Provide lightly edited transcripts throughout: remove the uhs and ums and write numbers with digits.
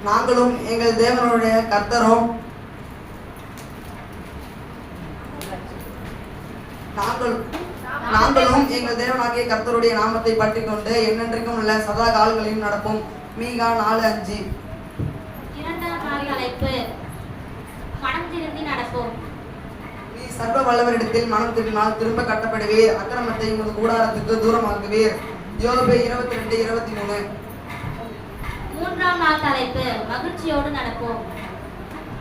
நாங்களும் எங்கள் தேவனுடைய கர்த்தரும் நாங்களும் எங்கள் தேவனாகிய கர்த்தருடைய நாமத்தை பற்றி கொண்டு என்னென்றைக்கும் உள்ள சதா காலங்களையும் நடப்போம். மீகா 4:5. இரண்டாம் நாள் தலைப்பு மனம் திருந்தி நடப்போம். நீ சர்வ வல்லவரிடத்தில் மனம் திரும்பினால் திரும்ப கட்டப்படுவீர், அக்கிரமத்தை உமது கூடாரத்துக்கு தூரமாக்குவீர். யோபு 22:23. மூன்றாம் நாள் தலைப்பு மகிழ்ச்சியோடு நடப்போம்.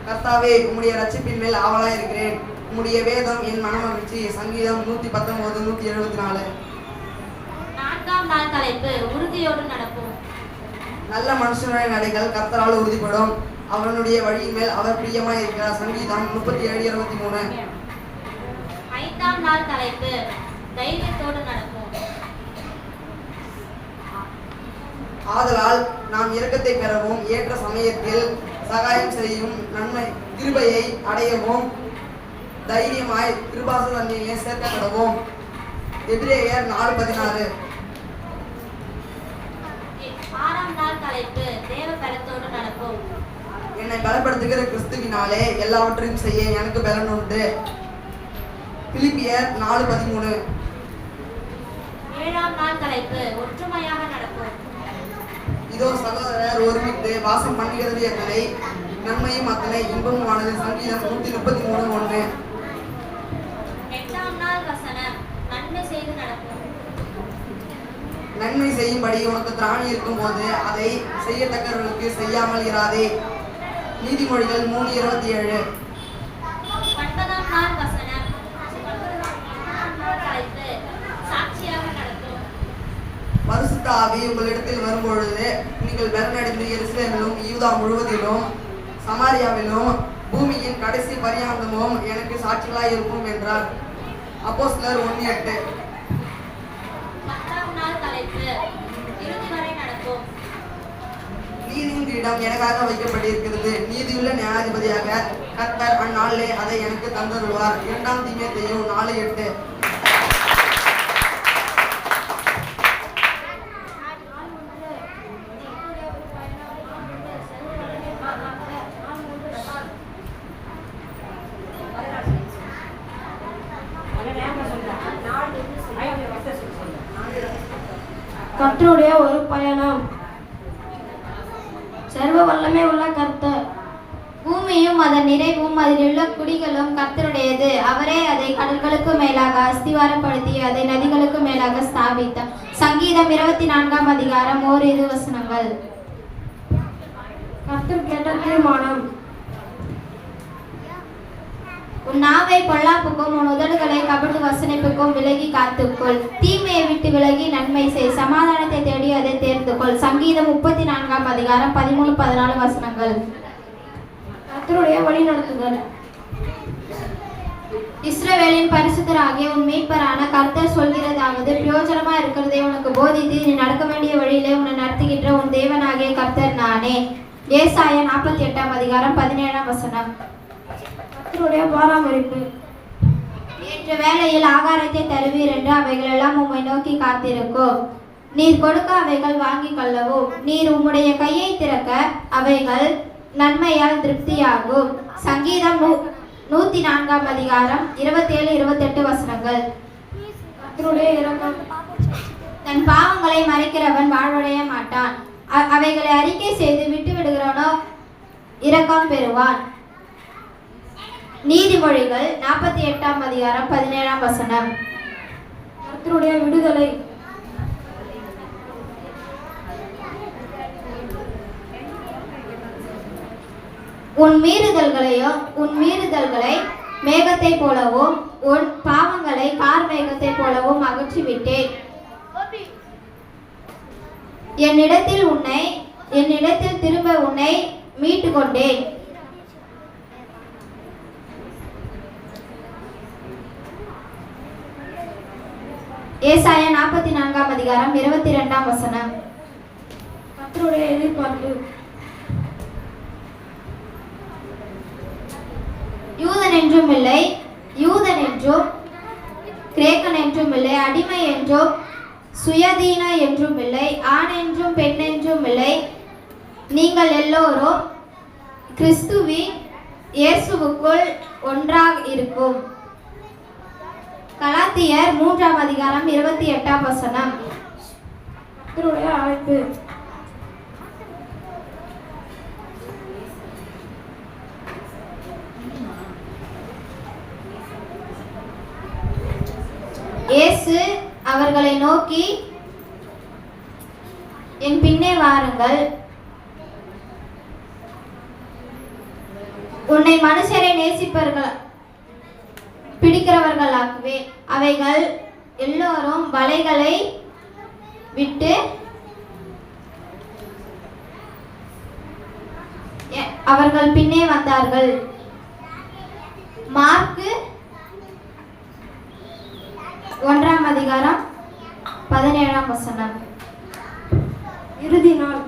கர்த்தாவே, உம்முடைய ரட்சிப்பின் மேல் ஆவலாய் இருக்கிறேன். உம்முடைய வேதம் என் மனமகிழ்ச்சி. சங்கீதம் 119, 174. நான்காம் நாள் தலைப்பு உறுதியோடு நடப்போம். நல்ல மனுஷனுடைய நடைகள் கர்த்தரால் உறுதிப்படும், அவனுடைய வழியின் மேல் அவர் பிரியமாய் இருக்கிறார். சங்கீதம் 37:23. ஐந்தாம் நாள் தலைப்பு தைரியத்தோடு நடப்போம். ஆதலால் நாம் இரக்கத்தை பெறவும் ஏற்ற சமயத்தில் சகாயம் செய்யும் நன்மை கிருபையை அடையவும் தைரியமாய் கிருபாச தன்மையிலே சேர்க்கப்படவும். எபிரேயர் 4:16. ஆறாம் நாள் தலைப்பு தேவ பலத்தோடு நடப்போம். என்னை பலப்படுத்துகிற கிறிஸ்துவினாலே எல்லாவற்றையும் செய்ய எனக்கு பலன் உண்டு. பிலிப்பியர் 4:13. ஏழாம் நாள் தலைப்பு ஒற்றுமையாக நடப்போம். இதோ சகோதரர் ஒருமித்து வாசம் பண்ணுகிறது எத்தனை நன்மையும் அத்தனை இன்பமுமானது. சங்கீதம் 133:1. எட்டாம் நாள் வசனம் நன்மை செய்து நடப்போம். நன்மை செய்யும்படி உனக்கு திராணி இருக்கும் போது அதை செய்யத்தக்கவர்களுக்கு செய்யாமல் இராதே. நீதிமொழிகள் 3:27. ஒன்பதாம் நாள் வசனம் தலைப்பு சாட்சியாக நடப்போம். பரிசுத்த ஆவி உங்களிடத்தில் வரும்பொழுது நீங்கள் பலனடைந்து எருசலேமிலும் யூதா முழுவதிலும் சமாரியாவிலும் பூமியின் கடைசி பரியாந்தமும் எனக்கு சாட்சிகளாய் இருக்கும் என்றார். அப்போஸ்தலர் 1:8. பத்தாம் நாள் தலைப்பு இறுதி வரை நடப்போம். நீதியின் கிரீடம் எனக்காக வைக்கப்பட்டிருக்கிறது. நீதியுள்ள நியாயாதிபதியாக கர்த்தர் அந்நாளிலே அதை எனக்கு தந்தருவார். 2 தீமோத்தேயு 4:8. கர்த்தருடைய ஒரு பயணம். சர்வ வல்லமை உள்ள கர்த்தர். பூமியும் அதன் நிறைவும் அதிலுள்ள குடிகளும் கர்த்தருடையது. அவரே அதை கடல்களுக்கு மேலாக அஸ்திவாரப்படுத்தி அதை நதிகளுக்கு மேலாக ஸ்தாபித்தார். சங்கீதம் 24ஆம் அதிகாரம் 1 வசனங்கள். கர்த்தர் கேட்ட தீர்மானம். உன் நாவை பொல்லாப்புக்கும் உன் உதடுகளை கபடு வசனிப்புக்கும் விலகி காத்துக்கொள். தீமையை விட்டு விலகி நன்மை செய். சமாதானத்தை தேடி அதை தேர்ந்து கொள். சங்கீதம் 34ஆம் அதிகாரம் 13-14 வசனங்கள். கர்த்தருடைய வழி நடத்துதல். இஸ்ரவேலின் பரிசுத்தராகிய உன் மீட்பரான கர்த்தர் சொல்கிறதாவது, பிரயோஜனமா இருக்கிறதை உனக்கு போதித்து நீ நடக்க வேண்டிய வழியிலே உன்னை நடத்துகின்ற உன் தேவனாகிய கர்த்தர் நானே. ஏசாயா 48ஆம் அதிகாரம் 17ஆம் வசனம். கர்த்தருடைய பராமரிப்பு. ஏற்ற வேளையில் ஆகாரத்தை தருவீர் என்று அவைகள் எல்லாம் உம்மை நோக்கி காத்திருக்கும். நீர் கொடுக்க அவைகள் வாங்கிக் கொள்ளவும். நீர் உம்முடைய கையை திறக்க அவைகள் நன்மையால் திருப்தியாகும். சங்கீதம் 104ஆம் அதிகாரம் 27-28 வசனங்கள். கர்த்தருடைய இரக்கம். தன் பாவங்களை மறைக்கிறவன் வாழ்வடைய மாட்டான். அவைகளை அறிக்கை செய்து விட்டு விடுகிறவனோ இரக்கம் பெறுவான். நீதிமொழிகள் 48ஆம் அதிகாரம் 17ஆம் வசனம். கர்த்தருடைய விடுதலை. உன் மீறுதல்களை மேகத்தை போலவும் உன் பாவங்களை கார் மேகத்தை போலவும் அகற்றிவிட்டேன். என்னிடத்தில் திரும்ப உன்னை மீட்டு கொண்டேன். ஏசாயா 44ஆம் அதிகாரம் 22ஆம் வசனம். கர்த்தருடைய எதிர்பார்ப்பு. யூதன் என்றும் இல்லை, யூதன் என்றும் கிரேக்கன் என்றும் இல்லை, அடிமை என்றும் சுயதீன என்றும் இல்லை, ஆண் என்றும் பெண் என்றும் இல்லை, நீங்கள் எல்லோரும் கிறிஸ்துவின் இயேசுவுக்குள் ஒன்றாக இருக்கும். கலாத்தியர் 3ஆம் அதிகாரம் 28ஆம் வசனம். கர்த்தருடைய அழைப்பு. இயேசு அவர்களை நோக்கி, என் பின்னே வாருங்கள், உன்னை மனுஷரை பிடிக்கிறவர்களாகவே. அவைகள் எல்லோரும் வலைகளை விட்டு அவர்கள் பின்னே வந்தார்கள். மார்க்கு 1ஆம் அதிகாரம் 17ஆம் வசனம். இறுதி நாள்.